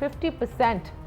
50%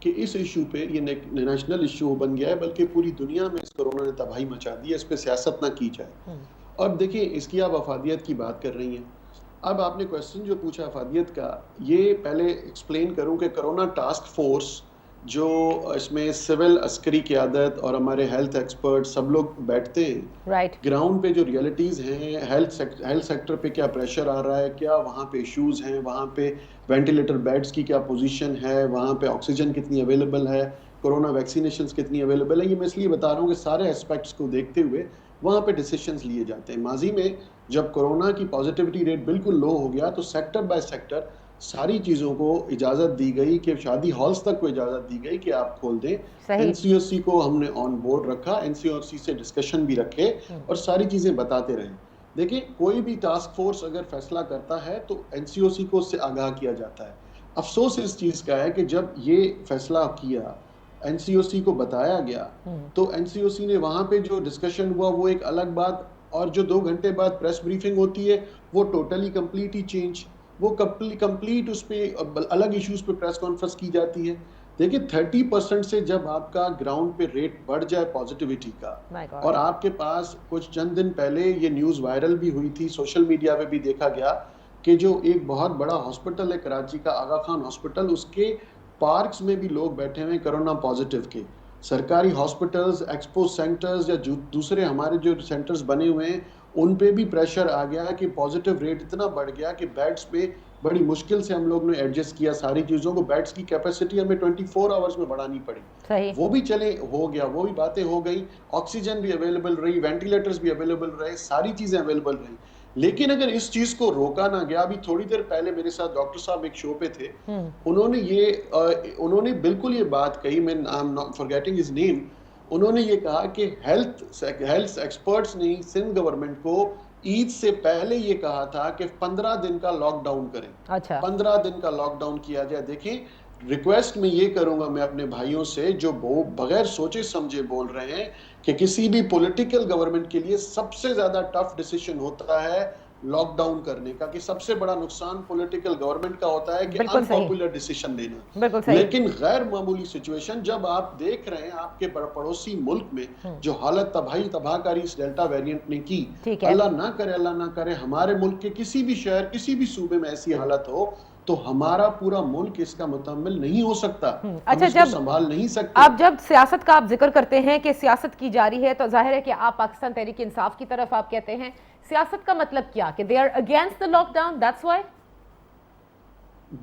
کہ اس ایشو پہ یہ نیشنل ایشو بن گیا ہے، بلکہ پوری دنیا میں اس کورونا نے تباہی مچا دی ہے، اس پہ سیاست نہ کی جائے. اور دیکھیں اس کی آپ افادیت کی بات کر رہی ہیں. اب آپ نے کویسچن جو پوچھا افادیت کا، یہ پہلے ایکسپلین کروں کہ کرونا ٹاسک فورس جو اس میں سول عسکری قیادت اور ہمارے ہیلتھ ایکسپرٹ سب لوگ بیٹھتے ہیں. رائٹ. گراؤنڈ پہ جو ریئلٹیز ہیں، ہیلتھ سیکٹر پہ کیا پریشر آ رہا ہے، کیا وہاں پہ ایشوز ہیں، وہاں پہ وینٹیلیٹر بیڈز کی کیا پوزیشن ہے، وہاں پہ آکسیجن کتنی اویلیبل ہے، کرونا ویکسینیشنز کتنی اویلیبل ہے، یہ میں اس لیے بتا رہا ہوں کہ سارے اسپیکٹس کو دیکھتے ہوئے وہاں پہ ڈیسیشنز لیے جاتے ہیں. ماضی میں جب کرونا کی پازیٹیوٹی ریٹ بالکل لو ہو گیا تو سیکٹر بائی سیکٹر ساری چیزوں کو اجازت دی گئی، کہ شادی ہالز تک کو اجازت دی گئی کہ آپ کھول دیں. این سی او سی کو ہم نے آن بورڈ رکھا، این سی او سی سے ڈسکشن بھی رکھے اور ساری چیزیں بتاتے رہے. دیکھیں کوئی بھی ٹاسک فورس اگر فیصلہ کرتا ہے تو این سی او سی کو اس سے آگاہ کیا جاتا ہے. افسوس اس چیز کا ہے کہ جب یہ فیصلہ کیا، این سی او سی کو بتایا گیا، تو این سی او سی نے وہاں پہ جو ڈسکشن ہوا وہ ایک الگ بات، اور جو 2 گھنٹے بعد پریس بریفنگ ہوتی ہے وہ ٹوٹلی کمپلیٹلی چینج، وہ کمپلیٹ اس پہ الگ ایشوز پہ پریس کانفرنس کی جاتی ہے. دیکھیں 30% سے جب آپ کا گراؤنڈ پہ ریٹ بڑھ جائے پازیٹیوٹی کا، اور آپ کے پاس کچھ چند دن پہلے یہ نیوز وائرل بھی ہوئی تھی، سوشل میڈیا پہ بھی دیکھا گیا کہ جو ایک بہت بڑا ہاسپٹل ہے کراچی کا، آغا خان ہاسپٹل، اس کے پارکس میں بھی لوگ بیٹھے ہوئے کرونا پازیٹیو کے. سرکاری ہاسپٹلز، ایکسپو سینٹرز یا دوسرے ہمارے جو سینٹرز بنے ہوئے ہیں ان پہ بھی پریشر آ گیا کہ پازیٹیو ریٹ اتنا بڑھ گیا کہ بیڈز پہ بڑی مشکل سے ہم لوگ نے ایڈجسٹ کیا ساری چیزوں کو. بیڈز کی کیپیسٹی ہمیں 24 آورز میں بڑھانی پڑی. وہ بھی چلے ہو گیا، وہ بھی باتیں ہو گئی، آکسیجن بھی اویلیبل رہی، وینٹیلیٹرز بھی اویلیبل رہے، ساری چیزیں اویلیبل رہی. لیکن اگر اس چیز کو روکا نہ گیا، ابھی تھوڑی دیر پہلے میرے ساتھ ڈاکٹر صاحب ایک شو پہ تھے، انہوں نے بالکل یہ بات کہی، میں forgetting his name، انہوں نے یہ کہا کہ ہیلتھ ایکسپرٹس نے سندھ گورنمنٹ کو عید سے پہلے یہ کہا تھا کہ 15 دن کا لاک ڈاؤن کریں. 15 دن کا لاک ڈاؤن کیا جائے. دیکھیں ریکویسٹ میں یہ کروں گا میں اپنے بھائیوں سے جو بغیر سوچے سمجھے بول رہے ہیں کہ کسی بھی پولیٹیکل گورنمنٹ کے لیے سب سے زیادہ ٹف ڈیسیشن ہوتا ہے لاک ڈاؤن کرنے کا، کہ سب سے بڑا نقصان پولیٹیکل گورنمنٹ کا ہوتا ہے کہ ان پاپولر ڈیسیشن لینا. لیکن غیر معمولی سچویشن جب آپ دیکھ رہے ہیں آپ کے پڑوسی ملک میں جو حالت تباہ کاری اس ڈیلٹا ویریئنٹ نے کی، اللہ نہ کرے ہمارے ملک کے کسی بھی شہر کسی بھی صوبے میں ایسی حالت ہو تو ہمارا پورا ملک اس کا متحمل نہیں ہو سکتا، ہم اس کو سنبھال نہیں سکتے. اب جب سیاست کا آپ ذکر کرتے ہیں کہ سیاست کی جاری ہے تو ظاہر ہے کہ آپ پاکستان تحریک انصاف کی طرف آپ کہتے ہیں. سیاست کا مطلب کیا کہ they are against the lockdown, that's why؟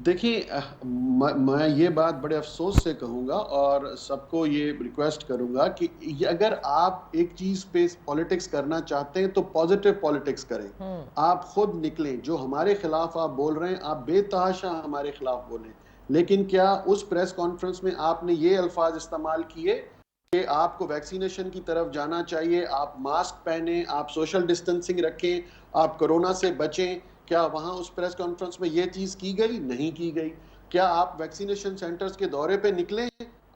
دیکھیں میں یہ بات بڑے افسوس سے کہوں گا اور سب کو یہ ریکویسٹ کروں گا کہ اگر آپ ایک چیز پہ پولیٹکس کرنا چاہتے ہیں تو پازیٹیو پولیٹکس کریں. آپ خود نکلیں، جو ہمارے خلاف آپ بول رہے ہیں آپ بے تحاشا ہمارے خلاف بولیں، لیکن کیا اس پریس کانفرنس میں آپ نے یہ الفاظ استعمال کیے کہ آپ کو ویکسینیشن کی طرف جانا چاہیے، آپ ماسک پہنیں، آپ سوشل ڈسٹینسنگ رکھیں، آپ کرونا سے بچیں؟ کیا وہاں اس پریس کانفرنس میں یہ چیز کی گئی؟ نہیں کی گئی. کیا آپ ویکسینیشن سینٹرز کے دورے پہ نکلے؟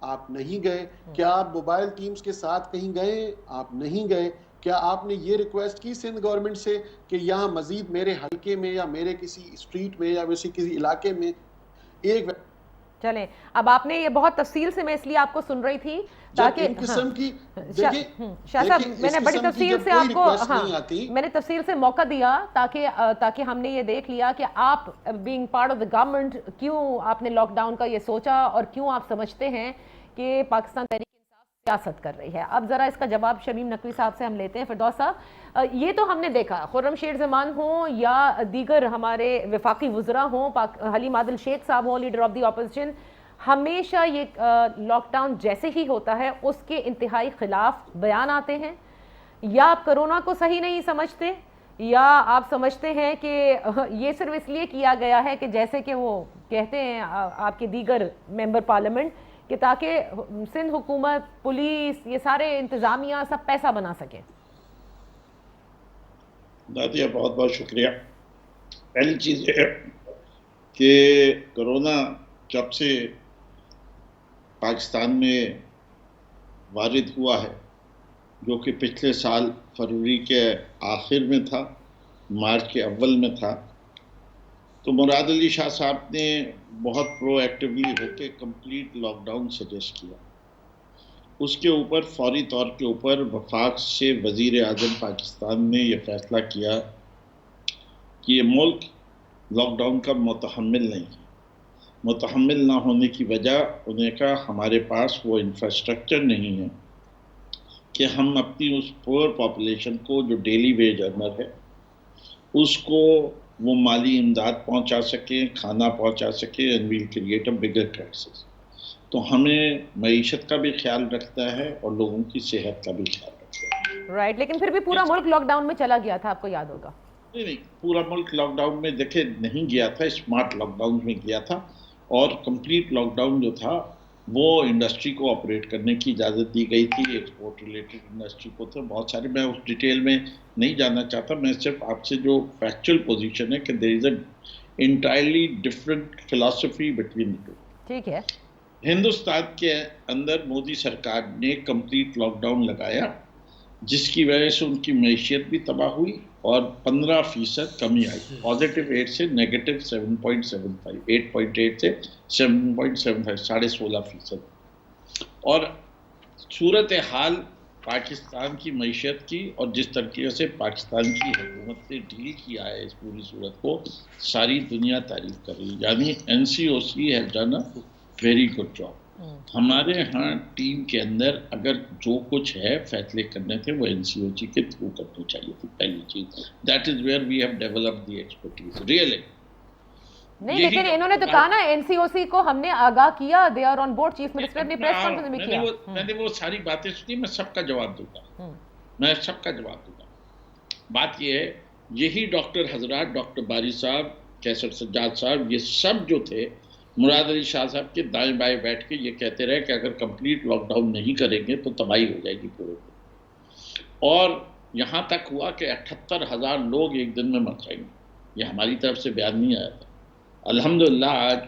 آپ نہیں گئے. کیا آپ موبائل ٹیمز کے ساتھ کہیں گئے؟ آپ نہیں گئے. کیا آپ نے یہ ریکویسٹ کی سندھ گورنمنٹ سے کہ یہاں مزید میرے حلقے میں یا میرے کسی اسٹریٹ میں یا کسی علاقے میں ایک چلیں اب آپ نے یہ بہت تفصیل سے میں اس لیے آپ کو سن رہی تھی تاکہ قسم کی شاہ صاحب میں نے بڑی تفصیل سے آپ کو میں نے تفصیل سے موقع دیا تاکہ ہم نے یہ دیکھ لیا کہ آپ being part of the government کیوں آپ نے لاک ڈاؤن کا یہ سوچا اور کیوں آپ سمجھتے ہیں کہ پاکستان تحریک انصاف سیاست کر رہی ہے. اب ذرا اس کا جواب شمیم نقوی صاحب سے ہم لیتے ہیں. فردوس صاحب، یہ تو ہم نے دیکھا خرم شیر زمان ہوں یا دیگر ہمارے وفاقی وزراء ہوں، حلیم عادل شیخ صاحب ہوں، لیڈر آف دی اپوزیشن، ہمیشہ یہ لاک ڈاؤن جیسے ہی ہوتا ہے اس کے انتہائی خلاف بیان آتے ہیں. یا آپ کرونا کو صحیح نہیں سمجھتے یا آپ سمجھتے ہیں کہ یہ صرف اس لیے کیا گیا ہے کہ جیسے کہ وہ کہتے ہیں آپ کے دیگر ممبر پارلیمنٹ کہ تاکہ سندھ حکومت، پولیس، یہ سارے انتظامیہ سب پیسہ بنا سکیں. نادیہ بہت بہت شکریہ. پہلی چیز یہ ہے کہ کرونا جب سے پاکستان میں وارد ہوا ہے، جو کہ پچھلے سال فروری کے آخر میں تھا، مارچ کے اول میں تھا، تو مراد علی شاہ صاحب نے بہت پرو ایکٹیولی ہو کے کمپلیٹ لاک ڈاؤن سجیسٹ کیا. اس کے اوپر فوری طور کے اوپر وفاق سے وزیر اعظم پاکستان نے یہ فیصلہ کیا کہ یہ ملک لاک ڈاؤن کا متحمل نہیں ہے. متحمل نہ ہونے کی وجہ انہیں کہا ہمارے پاس وہ انفراسٹرکچر نہیں ہے کہ ہم اپنی اس پور پاپولیشن کو جو ڈیلی ویج ارنر ہے اس کو وہ مالی امداد پہنچا سکیں, کھانا پہنچا سکیں, and we'll create a bigger crisis. تو ہمیں معیشت کا بھی خیال رکھتا ہے اور لوگوں کی صحت کا بھی خیال رکھتا ہے. رائٹ, لیکن پھر بھی پورا ملک لاک ڈاؤن میں چلا گیا تھا, آپ کو یاد ہوگا. نہیں, پورا ملک لاک ڈاؤن میں دیکھے نہیں گیا تھا, اسمارٹ لاک ڈاؤن میں گیا تھا. اور کمپلیٹ لاک ڈاؤن جو تھا وہ انڈسٹری کو آپریٹ کرنے کی اجازت دی گئی تھی, ایکسپورٹ ریلیٹڈ انڈسٹری کو تھے بہت سارے. میں اس ڈیٹیل میں نہیں جانا چاہتا, میں صرف آپ سے جو فیکچوئل پوزیشن ہے کہ there is a entirely different philosophy between the two. ٹھیک ہے. ہندوستان کے اندر مودی سرکار نے کمپلیٹ لاک ڈاؤن لگایا جس کی وجہ سے ان کی معیشت بھی تباہ ہوئی اور 15% کمی آئی, پازیٹیو 8 سے نیگیٹو 7.75, 8.8 سے 7.75, 16.5%. اور صورتحال پاکستان کی معیشت کی اور جس طریقے سے پاکستان کی حکومت نے ڈیل کیا ہے اس پوری صورت کو, ساری دنیا تعریف کر رہی ہے. یعنی NCOC ہے ڈن ویری گڈ جاب. ہمارے ہاں ٹیم کے اندر اگر جو کچھ ہے فیصلے کرنے تھے وہ NCOC کے تھرو کرنے چاہیے تھی. پہلی چیز that is where we have developed the expertise really. نہیں, لیکن انہوں نے تو کہا نا NCOC کو ہم نے آگاہ کیا, they are on board. Chief minister نے پریس کانفرنس میں کیا. میں نے وہ ساری باتیں سنی, میں سب کا جواب دوں گا, میں سب کا جواب دوں گا. بات یہ ہے, یہی ڈاکٹر حضرات, ڈاکٹر باری صاحب, کیسر سجاد صاحب, یہ سب جو تھے مراد علی شاہ صاحب کے دائیں بائیں بیٹھ کے یہ کہتے رہے کہ اگر کمپلیٹ لاک ڈاؤن نہیں کریں گے تو تباہی ہو جائے گی پورے کو. اور یہاں تک ہوا کہ 78,000 لوگ ایک دن میں مر جائیں گے. یہ ہماری طرف سے بیان نہیں آیا تھا. الحمدللہ آج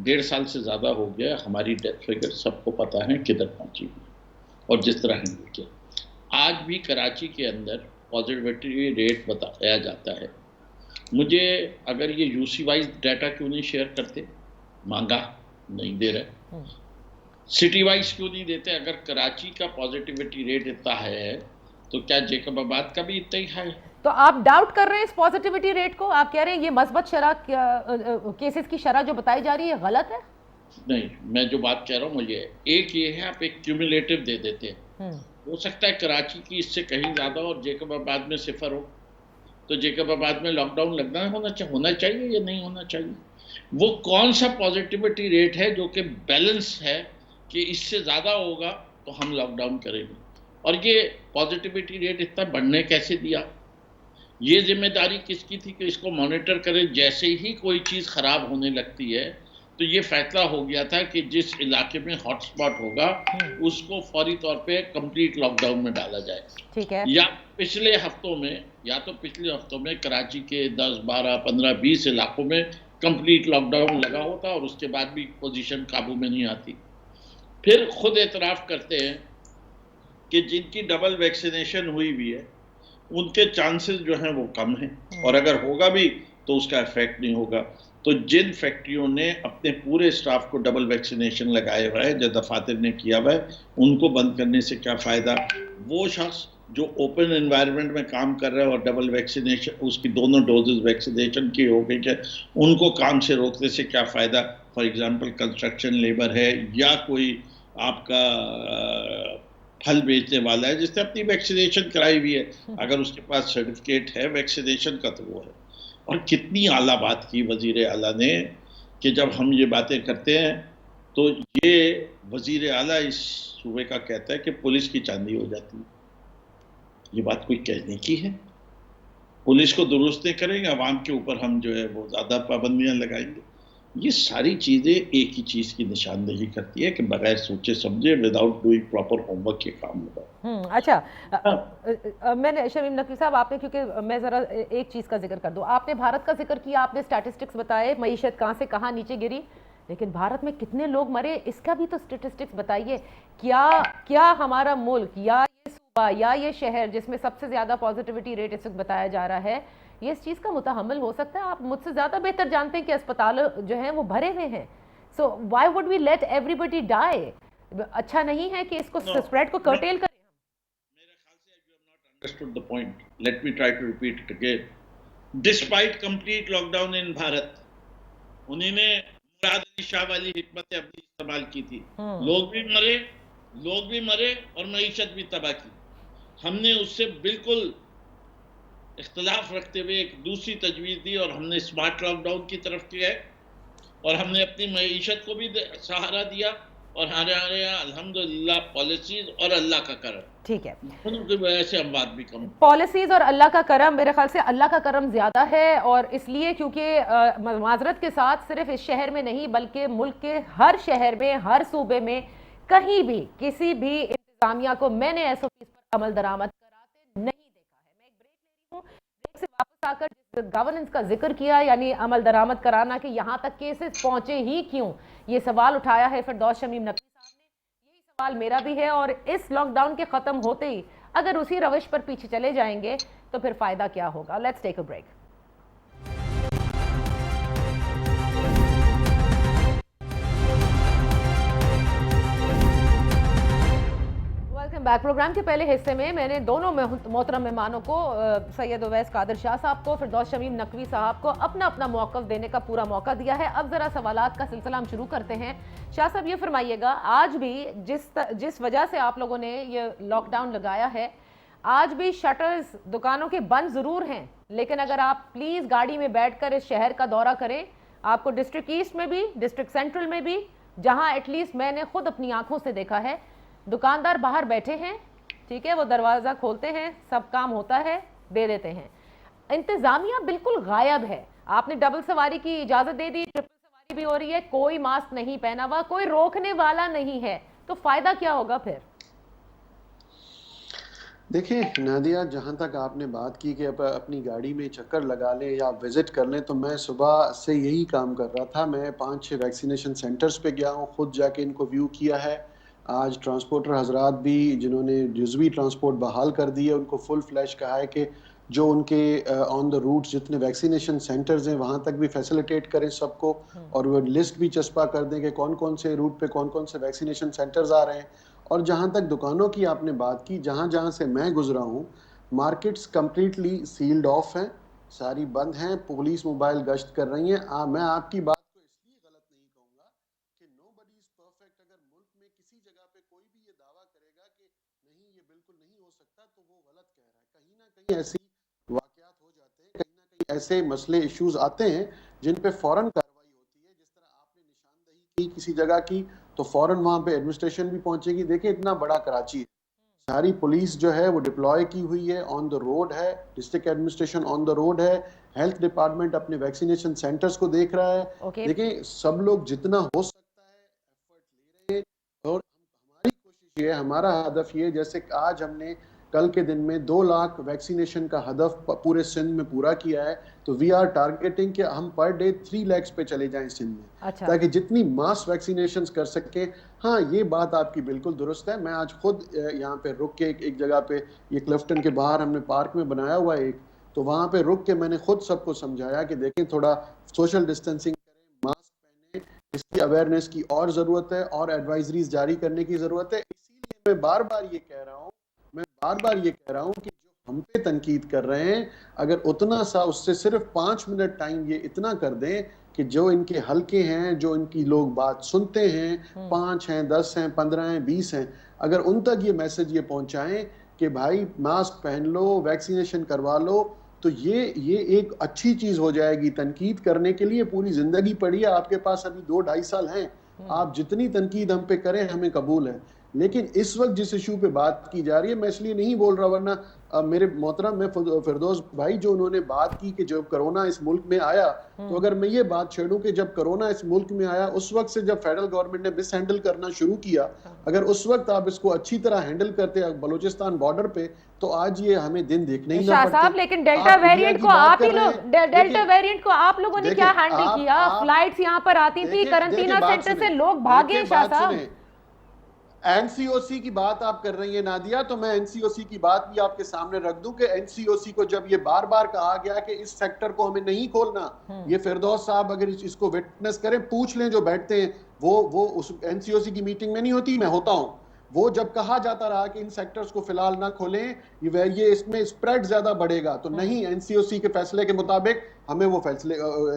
1.5 سال سے زیادہ ہو گیا, ہماری ڈیتھ فگر سب کو پتہ ہے کدھر پہنچی ہوئی اور جس طرح ہینڈل کیا. آج بھی کراچی کے اندر پازیٹیوٹی ریٹ بتایا جاتا ہے. مجھے اگر یہ UC وائز ڈیٹا کیوں نہیں شیئر کرتے, مانگا نہیں دے رہے. سٹی وائز کیوں نہیں دیتے؟ اگر کراچی کا پازیٹیوٹی ریٹ اتنا ہے تو کیا جیکب آباد کا بھی اتنا ہی ہے؟ تو آپ ڈاؤٹ کر رہے ہیں اس پازیٹیوٹی ریٹ کو؟ آپ کہہ رہے ہیں یہ مثبت شرح کیسز کی شرح جو بتائی جا رہی ہے غلط ہے؟ نہیں, میں جو بات کہہ رہا ہوں وہ یہ ہے, ایک یہ ہے آپ ایک کیومولیٹو دے دیتے ہیں. ہو سکتا ہے کراچی کی اس سے کہیں زیادہ اور جیکب آباد میں 0 ہو, تو جیکب آباد میں لاک ڈاؤن لگنا ہونا چاہیے یا نہیں ہونا چاہیے. وہ کون سا پازیٹیوٹی ریٹ ہے جو کہ بیلنس ہے کہ اس سے زیادہ ہوگا تو ہم لاک ڈاؤن کریں گے. اور یہ پازیٹیوٹی ریٹ اتنا بڑھنے کیسے دیا؟ یہ ذمہ داری کس کی تھی کہ اس کو مانیٹر کرے؟ جیسے ہی کوئی چیز خراب ہونے لگتی ہے تو یہ فیصلہ ہو گیا تھا کہ جس علاقے میں ہاٹ سپاٹ ہوگا اس کو فوری طور پہ کمپلیٹ لاک ڈاؤن میں ڈالا جائے. ٹھیک ہے. یا پچھلے ہفتوں میں کراچی کے 10, 12, 15, 20 علاقوں میں کمپلیٹ لاک ڈاؤن لگا ہوتا اور اس کے بعد بھی پوزیشن قابو میں نہیں آتی. پھر خود اعتراف کرتے ہیں کہ جن کی ڈبل ویکسینیشن ہوئی بھی ہے ان کے چانسز جو ہیں وہ کم ہیں, اور اگر ہوگا بھی تو اس کا ایفیکٹ نہیں ہوگا. تو جن فیکٹریوں نے اپنے پورے اسٹاف کو ڈبل ویکسینیشن لگائے ہوا ہے, جو دفاتر نے کیا ہوا ہے, ان کو بند کرنے سے کیا فائدہ؟ وہ شخص جو اوپن انوائرمنٹ میں کام کر رہا ہے اور ڈبل ویکسینیشن, اس کی دونوں ڈوزز ویکسینیشن کی ہو گئی ہے, ان کو کام سے روکنے سے کیا فائدہ؟ فار ایگزامپل کنسٹرکشن لیبر ہے یا کوئی آپ کا پھل بیچنے والا ہے جس نے اپنی ویکسینیشن کرائی ہوئی ہے, اگر اس کے پاس سرٹیفکیٹ ہے ویکسینیشن کا تو وہ ہے. اور کتنی اعلیٰ بات کی وزیر اعلیٰ نے کہ جب ہم یہ باتیں کرتے ہیں تو یہ وزیر اعلیٰ اس صوبے کا کہتا ہے کہ پولیس کی چاندی ہو جاتی ہے. یہ بات کوئی کہنے کی ہے؟ پولیس کو درست نہیں کریں گے, عوام کے اوپر ہم جو ہے وہ زیادہ پابندیاں لگائیں گے. یہ ساری چیزیں ایک ہی چیز کی نشاندہی کرتی ہے کہ بغیر سوچے سمجھے without doing proper home work یہ کام ہوگا. اچھا, میں نے شمیم نقوی صاحب, آپ نے, کیونکہ میں ذرا ایک چیز کا ذکر کر دوں, آپ نے بھارت کا ذکر کیا, آپ نے اسٹیٹسٹکس بتائے, معیشت کہاں سے کہاں نیچے گری, لیکن بھارت میں کتنے لوگ مرے اس کا بھی تو اسٹیٹسٹکس بتائیے. کیا ہمارا ملک یا یہ صوبہ یا یہ شہر جس میں سب سے زیادہ پازیٹیوٹی ریٹ اس وقت بتایا جا رہا ہے, یہ اس چیز کا متحمل ہو سکتا ہے؟ آپ مجھ سے زیادہ بہتر جانتے ہیں کہ اسپتال جو ہیں وہ بھرے ہوئے ہیں. So why would we let ایوری بڈی ڈائی؟ اچھا نہیں ہے کہ اس کو اسپریڈ کو کرٹیل کریں؟ میرے خیال سے you have not understood the point. Let me try to repeat it again. Despite complete lockdown in Bharat, انہیں نے مراد علی شاہ والی حکمت عملی استعمال کی تھی. لوگ بھی مرے اور معیشت بھی تباہ کی. ہم نے اس سے بالکل اختلاف رکھتے ہوئے ایک دوسری تجویز دی اور ہم نے اسمارٹ لاک ڈاؤن کی طرف کیا ہے اور ہم نے اپنی معیشت کو بھی سہارا دیا اور ہمارے یہاں الحمدللہ پالیسیز اور اللہ کا کرم. ٹھیک ہے, ان کی وجہ سے اموات بھی کم. پالیسیز اور اللہ کا کرم, میرے خیال سے اللہ کا کرم زیادہ ہے, اور اس لیے کیونکہ معذرت کے ساتھ صرف اس شہر میں نہیں بلکہ ملک کے ہر شہر میں, ہر صوبے میں کہیں بھی کسی بھی انتظامیہ کو میں نے ایس او پیز پر عمل درآمد کراتے نہیں دیکھا ہے. میں ایک بریک لے رہی ہوں, بریک سے واپس آ کر جس گورننس کا ذکر کیا یعنی عمل درآمد کرانا کہ یہاں تک کیسز پہنچے ہی کیوں, یہ سوال اٹھایا ہے فردوس شمیم نقوی صاحب نے. یہی سوال میرا بھی ہے, اور اس لاک ڈاؤن کے ختم ہوتے ہی اگر اسی روش پر پیچھے چلے جائیں گے تو پھر فائدہ کیا ہوگا. Let's take a break. Welcome back. Programme کے پہلے حصے میں میں نے دونوں محترم مہمانوں کو, سید اویس قادر شاہ صاحب کو, فردوس شمیم نقوی صاحب کو اپنا موقف دینے کا پورا موقع دیا ہے. اب ذرا سوالات کا سلسلہ ہم شروع کرتے ہیں. شاہ صاحب یہ فرمائیے گا, آج بھی جس وجہ سے آپ لوگوں نے یہ لاک ڈاؤن لگایا ہے, آج بھی شٹرز دکانوں کے بند ضرور ہیں, لیکن اگر آپ پلیز گاڑی میں بیٹھ کر اس شہر کا دورہ کریں, آپ کو ڈسٹرکٹ ایسٹ میں بھی, ڈسٹرکٹ سینٹرل میں بھی, جہاں ایٹ لیسٹ میں نے خود اپنی آنکھوں سے دیکھا ہے, دکاندار باہر بیٹھے ہیں, ٹھیک ہے, وہ دروازہ کھولتے ہیں, سب کام ہوتا ہے, دے دیتے ہیں. انتظامیہ بالکل غائب ہے. آپ نے ڈبل سواری کی اجازت دے دی, ٹرپل سواری بھی ہو رہی ہے, کوئی ماسک نہیں پہنا ہوا, کوئی روکنے والا نہیں ہے, تو فائدہ کیا ہوگا پھر؟ دیکھیں نادیہ, جہاں تک آپ نے بات کی کہ اپنی گاڑی میں چکر لگا لیں یا وزٹ کر لیں, تو میں صبح سے یہی کام کر رہا تھا. میں 5-6 ویکسینیشن سینٹرز پہ گیا ہوں, خود جا کے ان کو ویو کیا ہے. آج ٹرانسپورٹر حضرات بھی جنہوں نے جزوی ٹرانسپورٹ بحال کر دی ہے, ان کو فل فلیش کہا ہے کہ جو ان کے آن دا روٹ جتنے ویکسینیشن سینٹرز ہیں وہاں تک بھی فیسیلیٹیٹ کریں سب کو, اور وہ لسٹ بھی چسپا کر دیں کہ کون کون سے روٹ پہ کون کون سے ویکسینیشن سینٹرز آ رہے ہیں. اور جہاں تک دکانوں کی آپ نے بات کی, جہاں سے میں گزرا ہوں, مارکیٹس کمپلیٹلی سیلڈ آف ہیں, ساری بند ہیں, پولیس موبائل گشت کر رہی ہیں. میں آپ کی بات کو اس لیے غلط نہیں کہوں گا کہ نو بڈی از پرفیکٹ. اگر ملک میں کسی جگہ پہ کوئی بھی یہ دعویٰ کرے گا کہ نہیں یہ بالکل نہیں ہو سکتا, تو وہ غلط کہہ رہا ہے. کہیں نہ کہیں ایسی واقعات ہو جاتے ہیں, کہیں نہ کہیں ایسے مسئلے ایشوز آتے ہیں جن پہ فوراً کارروائی ہوتی ہے. جس طرح آپ نے نشاندہی کی کسی جگہ کی تو فوراً وہاں پہ ایڈمنسٹریشن بھی پہنچے گی. دیکھیں اتنا بڑا کراچی ہے, ساری پولیس جو ہے وہ ڈپلوائے کی ہوئی ہے, آن دا روڈ ہے, district administration on the road ہے, ہیلتھ ڈپارٹمنٹ اپنے ویکسینیشن سینٹرز کو دیکھ رہا ہے. دیکھیں سب لوگ جتنا ہو سکتا ہے ایفرٹ لے رہے ہیں, اور ہماری کوشش یہ ہے, ہمارا ہدف یہ, جیسے کہ آج ہم نے کل کے دن میں 2 لاکھ ویکسینیشن کا ہدف پورے سندھ میں پورا کیا ہے, تو وی آر ٹارگیٹنگ کہ ہم پر ڈے 3 لاکھ پہ چلے جائیں سندھ میں, تاکہ جتنی ماس ویکسینیشنز کر سکیں. ہاں یہ بات آپ کی بالکل درست ہے. میں آج خود یہاں پہ رک کے ایک جگہ پہ, یہ کلفٹن کے باہر ہم نے پارک میں بنایا ہوا ہے ایک, تو وہاں پہ رک کے میں نے خود سب کو سمجھایا کہ دیکھیں تھوڑا سوشل ڈسٹینسنگ کریں, ماسک پہنیں, اس کی اویئرنیس کی اور ضرورت ہے, اور ایڈوائزریز جاری کرنے کی ضرورت ہے. اسی لیے میں بار بار یہ کہہ رہا ہوں کہ جو ہم پہ تنقید کر رہے ہیں, اگر اتنا سا اس سے صرف 5 منٹ ٹائم یہ اتنا کر دیں کہ جو ان کے حلقے ہیں, جو ان کی لوگ بات سنتے ہیں, 5 ہیں, 10 ہیں, 15 ہیں, 20 ہیں, اگر ان تک یہ میسج یہ پہنچائیں کہ بھائی ماسک پہن لو, ویکسینیشن کروا لو, تو یہ ایک اچھی چیز ہو جائے گی. تنقید کرنے کے لیے پوری زندگی پڑی ہے, آپ کے پاس ابھی 2-2.5 سال ہیں, آپ جتنی تنقید ہم پہ کریں ہمیں قبول ہے. لیکن اس وقت جس ایشو پہ بات کی جا رہی ہے, میں اس لیے نہیں بول رہا, ورنہ میرے محترم میں فردوس بھائی جو انہوں نے بات کی کہ جب کرونا اس ملک میں آیا, تو اگر میں یہ بات چھیڑوں کہ جب کرونا اس ملک میں آیا اس وقت سے جب فیڈرل گورنمنٹ نے مس ہینڈل کرنا شروع کیا, اگر اس وقت آپ اس کو اچھی طرح ہینڈل کرتے بلوچستان بارڈر پہ, تو آج یہ ہمیں دن دیکھنے ہی نہ پڑتے. صاحب لیکن ڈیلٹا ویریئنٹ کو آپ ہی لوگ, ڈیلٹا ویریئنٹ کو آپ لوگوں نے کیا ہینڈل کیا؟ فلائٹس یہاں پر آتی تھی, کرنٹینا سینٹر سے لوگ بھاگے. شاہ صاحب این سی او سی کی بات آپ کر رہی ہیں نادیہ, تو میں این سی او سی کی بات بھی آپ کے سامنے رکھ دوں کہ این سی او سی کو جب یہ بار بار کہا گیا کہ اس سیکٹر کو ہمیں نہیں کھولنا, یہ فردوس صاحب اگر اس کو وٹنس کریں, پوچھ لیں جو بیٹھتے ہیں, وہ اس این سی او سی کی میٹنگ میں نہیں ہوتی, میں ہوتا ہوں, وہ جب کہا جاتا رہا کہ ان سیکٹرز کو فی الحال نہ کھولیں, یہ اس میں اسپریڈ زیادہ بڑھے گا, تو نہیں, این سی او سی کے فیصلے کے مطابق ہمیں وہ فیصلے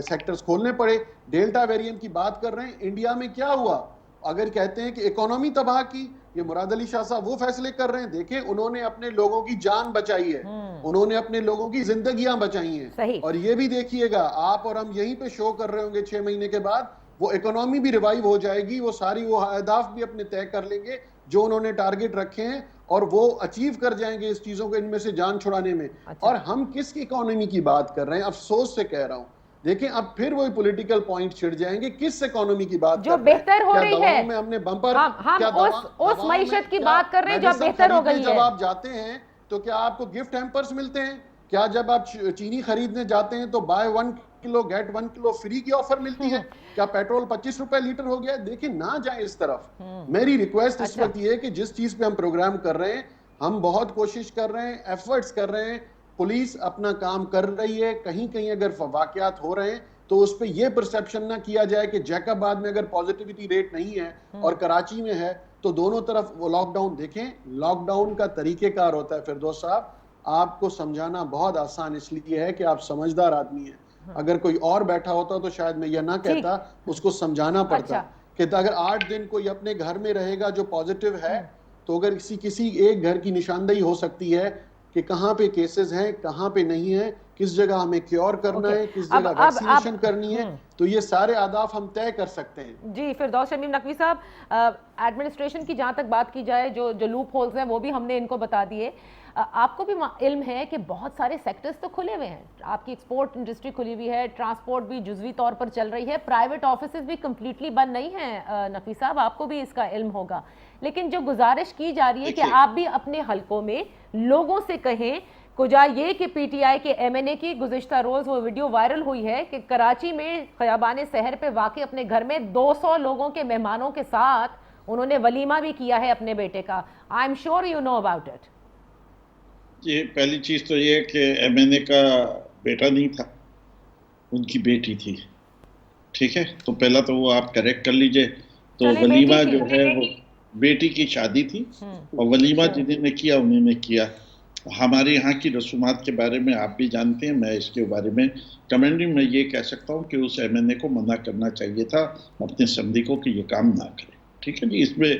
سیکٹرز کھولنے پڑے. ڈیلٹا ویریئنٹ کی بات کر رہے ہیں, انڈیا میں کیا ہوا, اگر کہتے ہیں کہ اکانومی تباہ کی, یہ مراد علی شاہ صاحب وہ فیصلے کر رہے ہیں, دیکھیں انہوں نے اپنے لوگوں کی جان بچائی ہے, انہوں نے اپنے لوگوں کی زندگیاں بچائی ہیں, اور یہ بھی دیکھیے گا آپ اور ہم یہیں پہ شو کر رہے ہوں گے 6 مہینے کے بعد, وہ اکانومی بھی ریوائیو ہو جائے گی, وہ ساری وہ اہداف بھی اپنے طے کر لیں گے جو انہوں نے ٹارگٹ رکھے ہیں, اور وہ اچیو کر جائیں گے اس چیزوں کو, ان میں سے جان چھڑانے میں. اور ہم کس کی اکانومی کی بات کر رہے ہیں, افسوس سے کہہ رہا ہوں, دیکھیں اب پھر وہی پولیٹیکل پوائنٹ چھڑ جائیں گے, کس اکانومی کی بات جو بہتر ہو رہی ہے, میں ہم نے بمپر, ہم اس معیشت کی بات کر رہے ہیں جو بہتر ہو گئی ہے. جب آپ جاتے ہیں تو کیا آپ کو گفٹ ہیمپرز ملتے ہیں, کیا جب آپ چینی خریدنے جاتے ہیں تو buy 1 kilo get 1 kilo free کی آفر ملتی ہے, کیا پیٹرول 25 روپے لیٹر ہو گیا؟ دیکھیں نہ جائیں اس طرف. میری ریکویسٹ اس وقت یہ ہے کہ جس چیز پہ ہم پروگرام کر رہے ہیں, ہم بہت کوشش کر رہے ہیں, ایفرٹس کر رہے ہیں, پولیس اپنا کام کر رہی ہے, کہیں کہیں اگر واقعات ہو رہے ہیں تو اس پہ یہ پرسیپشن نہ کیا جائے کہ جیک آباد میں اگر پازیٹیوٹی ریٹ نہیں ہے اور کراچی میں ہے تو دونوں طرف وہ لاک ڈاؤن. دیکھیں لاک ڈاؤن کا طریقہ کار ہوتا ہے فردوس صاحب, آپ کو سمجھانا بہت آسان اس لیے ہے کہ آپ سمجھدار آدمی ہیں, اگر کوئی اور بیٹھا ہوتا تو شاید میں یہ نہ کہتا, اس کو سمجھانا پڑتا کہ اگر 8 دن کوئی اپنے گھر میں رہے گا جو پازیٹیو ہے, تو اگر کسی ایک گھر کی نشاندہی ہو سکتی ہے کہ کہاں پہ کیسز ہیں, کہاں پہ نہیں ہیں, کس جگہ ہمیں کیور کرنا ہے, کس جگہ ویکسینیشن کرنی ہے, تو یہ سارے اہداف ہم طے کر سکتے ہیں. جی فردوس شمیم نقوی صاحب, ایڈمنسٹریشن کی جہاں تک بات کی جائے, جو لوپ ہولز ہیں وہ بھی ہم نے ان کو بتا دیے. آپ کو بھی علم ہے کہ بہت سارے سیکٹرز تو کھلے ہوئے ہیں, آپ کی ایکسپورٹ انڈسٹری کھلی ہوئی ہے, ٹرانسپورٹ بھی جزوی طور پر چل رہی ہے, پرائیویٹ آفیسز بھی کمپلیٹلی بند نہیں ہیں. نقوی صاحب آپ کو بھی اس کا علم ہوگا, لیکن جو گزارش کی جا رہی ہے کہ آپ بھی اپنے حلقوں میں لوگوں سے کہیں, کجا یہ کہ پی ٹی آئی کے ایم این اے کی گزشتہ روز وہ ویڈیو وائرل ہوئی ہے کہ کراچی میں خیابان سحر پہ واقع اپنے گھر میں 200 لوگوں کے مہمانوں کے ساتھ انہوں نے ولیمہ بھی کیا ہے اپنے بیٹے کا. I am sure you know about it. یہ پہلی چیز تو یہ کہ ایم این اے کا بیٹا نہیں تھا, ان کی بیٹی تھی, ٹھیک ہے, تو پہلا تو وہ آپ کریکٹ کر لیجئے. تو ولیمہ جو ہے وہ بیٹی کی شادی تھی, اور ولیمہ جنہوں نے کیا انہوں نے کیا. ہمارے یہاں کی رسومات کے بارے میں آپ بھی جانتے ہیں, میں اس کے بارے میں کمنٹنگ میں یہ کہہ سکتا ہوں کہ اس ایم این اے کو منع کرنا چاہیے تھا اپنے سمدھی کو کہ یہ کام نہ کرے, ٹھیک ہے جی, اس میں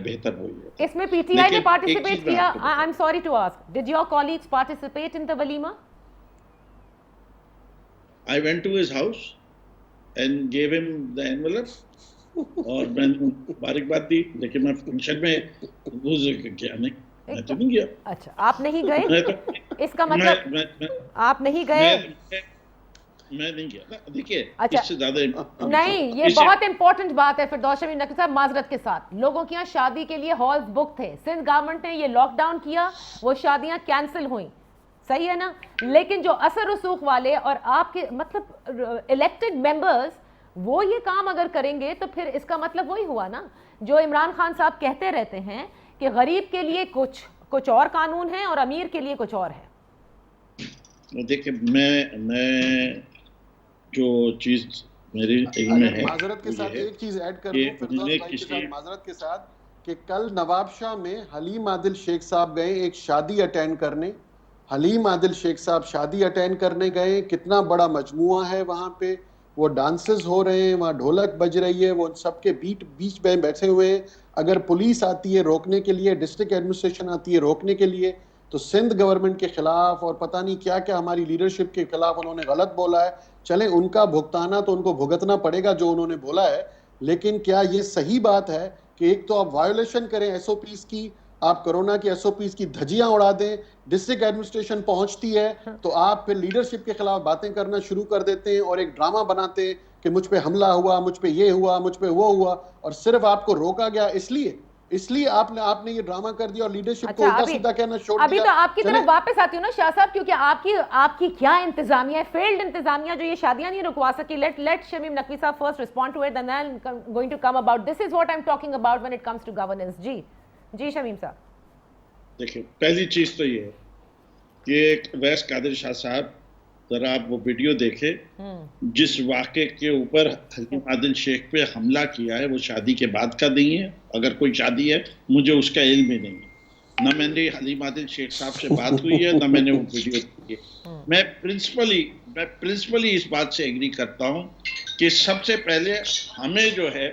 بہتر ہوئی ہے. اس میں پی ٹی آئی نے پارٹیسپیٹ کیا. I am sorry to ask, did your colleagues participate in the ولیمہ؟ I went to his house and gave him the envelope, اور میں نے مبارکباد دی, لیکن میں فنکشن میں کیا نہیں, میں تو نہیں گیا. اچھا آپ نہیں گئے, اس کا مطلب آپ نہیں گئے؟ میں نہیں گیا. دیکھیے اس سے زیادہ نہیں, یہ بہت امپورٹنٹ بات ہے فردوس شمیم نقوی صاحب. معذرت کے ساتھ, لوگوں کے یہاں شادی کے لیے ہالز بک تھے, سندھ گورنمنٹ نے یہ لاک ڈاؤن کیا, وہ شادیاں کینسل ہوئیں, صحیح ہے نا, لیکن جو اثر رسوخ والے اور آپ کے مطلب الیکٹڈ ممبرز وہ یہ کام اگر کریں گے تو پھر اس کا مطلب وہی ہوا نا جو عمران خان صاحب کہتے رہتے ہیں کہ غریب کے لیے کچھ اور قانون ہے اور امیر کے لیے کچھ اور ہے. دیکھیں میں جو چیز میرے علم میں ہے, معذرت کے ساتھ ایک چیز ایڈ کر دوں فردوس بھائی کے ساتھ, معذرت کے ساتھ, کہ کل نواب شاہ میں حلیم عادل شیخ صاحب گئے ایک شادی اٹینڈ کرنے, حلیم عادل شیخ صاحب شادی اٹینڈ کرنے گئے, کتنا بڑا مجموعہ ہے وہاں پہ, وہ ڈانسز ہو رہے ہیں, وہاں ڈھولک بج رہی ہے, وہ سب کے بیچ میں بیٹھے ہوئے ہیں. اگر پولیس آتی ہے روکنے کے لیے, ڈسٹرکٹ ایڈمنسٹریشن آتی ہے روکنے کے لیے, تو سندھ گورنمنٹ کے خلاف اور پتہ نہیں کیا کیا ہماری لیڈرشپ کے خلاف انہوں نے غلط بولا ہے. چلیں ان کا بھگتانا تو ان کو بھگتنا پڑے گا جو انہوں نے بولا ہے, لیکن کیا یہ صحیح بات ہے کہ ایک تو آپ وائیولیشن کریں ایس او پیز کی, آپ کرونا کی ایس او پیز کی دھجیاں اڑا دیں, ڈسٹرکٹ ایڈمنسٹریشن پہنچتی ہے تو آپ پھر لیڈرشپ کے خلاف باتیں کرنا شروع کر دیتے ہیں اور ایک ڈرامہ بناتے ہیں کہ مجھ پہ حملہ ہوا, مجھ پہ یہ ہوا, مجھ پہ وہ ہوا, اور صرف آپ کو روکا گیا اس لیے اس لیے آپ نے یہ ڈرامہ کر دیا اور لیڈرشپ کو الٹا سیدھا کہنا چھوڑ دیا. ابھی تو آپ کی طرف واپس آتی ہوں نا شاہ صاحب, کیونکہ آپ کی کیا انتظامیہ ہے, فیلڈ انتظامیہ جو یہ شادیاں نہیں رکوا سکی. لیٹ شمیم نقوی صاحب first respond to it and then going to come about this is what I am talking about when it comes to governance. جی شمیم صاحب. دیکھیں, پہلی چیز تو یہ ہے کہ ویس قادر شاہ صاحب ذرا آپ وہ ویڈیو دیکھیں جس واقعے کے اوپر حلیم عادل شیخ پہ حملہ کیا ہے, وہ شادی کے بعد کا نہیں ہے. اگر کوئی شادی ہے مجھے اس کا علم ہی نہیں ہے, نہ میں نے حلیم عادل شیخ صاحب سے بات ہوئی ہے, نہ میں نے وہ ویڈیو دیکھی ہے. میں پرنسپلی اس بات سے ایگری کرتا ہوں کہ سب سے پہلے ہمیں جو ہے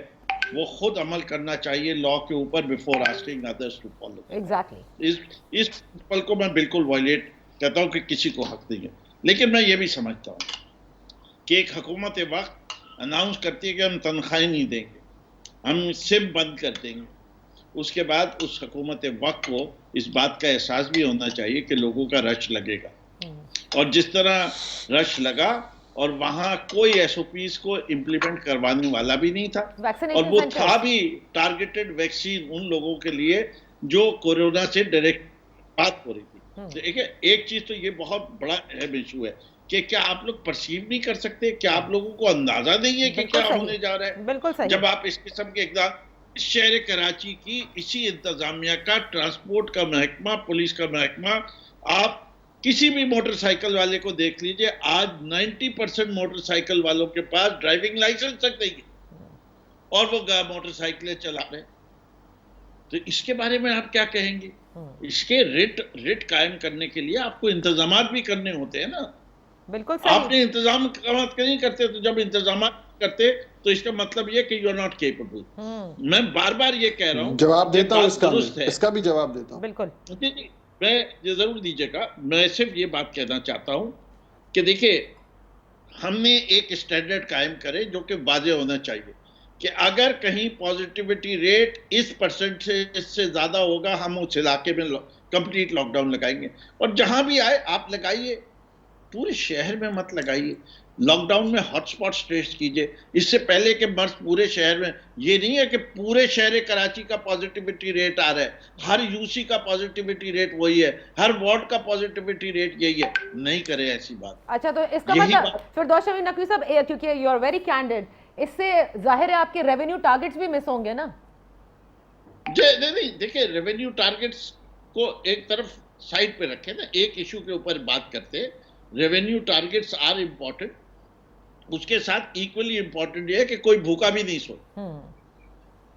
وہ خود عمل کرنا چاہیے لا کے اوپر before asking others to follow. Exactly اس پرنسپل کو میں بالکل وائلیٹ کہتا ہوں کہ کسی کو حق نہیں ہے. لیکن میں یہ بھی سمجھتا ہوں کہ ایک حکومت وقت اناؤنس کرتی ہے کہ ہم تنخواہیں نہیں دیں گے, ہم سم بند کر دیں گے. اس کے بعد اس حکومت وقت کو اس بات کا احساس بھی ہونا چاہیے کہ لوگوں کا رش لگے گا, اور جس طرح رش لگا اور وہاں کوئی ایس او پیز کو امپلیمنٹ کروانے والا بھی نہیں تھا, اور وہ تھا بھی ٹارگیٹڈ ویکسین ان لوگوں کے لیے جو کورونا سے ڈائریکٹ بات ہو رہی تھی. دیکھیں, ایک چیز تو یہ بہت بڑا اہم ایشو ہے کہ کیا آپ لوگ پرسیو نہیں کر سکتے, کیا آپ لوگوں کو اندازہ نہیں ہے کہ کیا ہونے جا رہا ہے. جب آپ اس قسم کے اقدام, شہر کراچی کی اسی انتظامیہ کا, ٹرانسپورٹ کا محکمہ, پولیس کا محکمہ, آپ کسی بھی موٹر سائیکل والے کو دیکھ لیجئے, آج 90% موٹر سائیکل والوں کے پاس ڈرائیونگ لائسنس تک نہیں ہے اور وہ موٹر سائیکلیں چلا رہے. تو اس کے بارے میں آپ کیا کہیں گے؟ اس کے ریٹ قائم کرنے کے لیے آپ کو انتظامات بھی کرنے ہوتے ہیں نا. بالکل آپ نے انتظامات نہیں کرتے, تو جب انتظامات کرتے تو اس کا مطلب یہ کہ یو آر ناٹ کیپیبل. میں بار بار یہ کہہ رہا ہوں, جواب دیتا ہوں اس کا بھی جواب دیتا ہوں. بالکل میں یہ ضرور دیجیے گا. میں صرف یہ بات کہنا چاہتا ہوں کہ دیکھیں, ہم نے ایک اسٹینڈرڈ قائم کرے جو کہ واضح ہونا چاہیے کہ اگر کہیں پازیٹیوٹی ریٹ اس پرسنٹ سے اس سے زیادہ ہوگا, ہم اس علاقے میں کمپلیٹ لاک ڈاؤن لگائیں گے. اور جہاں بھی آئے آپ لگائیے, پورے شہر میں مت لگائیے. لاک ڈاؤن میں ہاٹ سپاٹس ٹیسٹ کیجئے. اس سے پہلے کہ مرض پورے شہر میں, یہ نہیں ہے کہ پورے شہر کراچی کا پازیٹیوٹی ریٹ آ رہا ہے, ہر یو سی کا پازیٹیوٹی ریٹ وہی ہے, ہر وارڈ کا پازیٹیوٹی ریٹ یہی ہے. نہیں کرے ایسی بات. اچھا, تو اس کا مطلب فردوس شمیم نقوی صاحب, کیونکہ یو آر ویری کینڈیڈ, اس سے ظاہر ہے آپ کے ریونیو ٹارگٹس بھی مس ہوں گے نا. نہیں, دیکھیں, ریونیو ٹارگٹس کو ایک طرف سائڈ پہ رکھیں نا, ایک ایشو کے اوپر بات کرتے. ریونیو ٹارگٹس آر امپورٹنٹ, اس کے ساتھ ایکولی امپورٹنٹ یہ ہے کہ کوئی بھوکا بھی نہیں سوئے.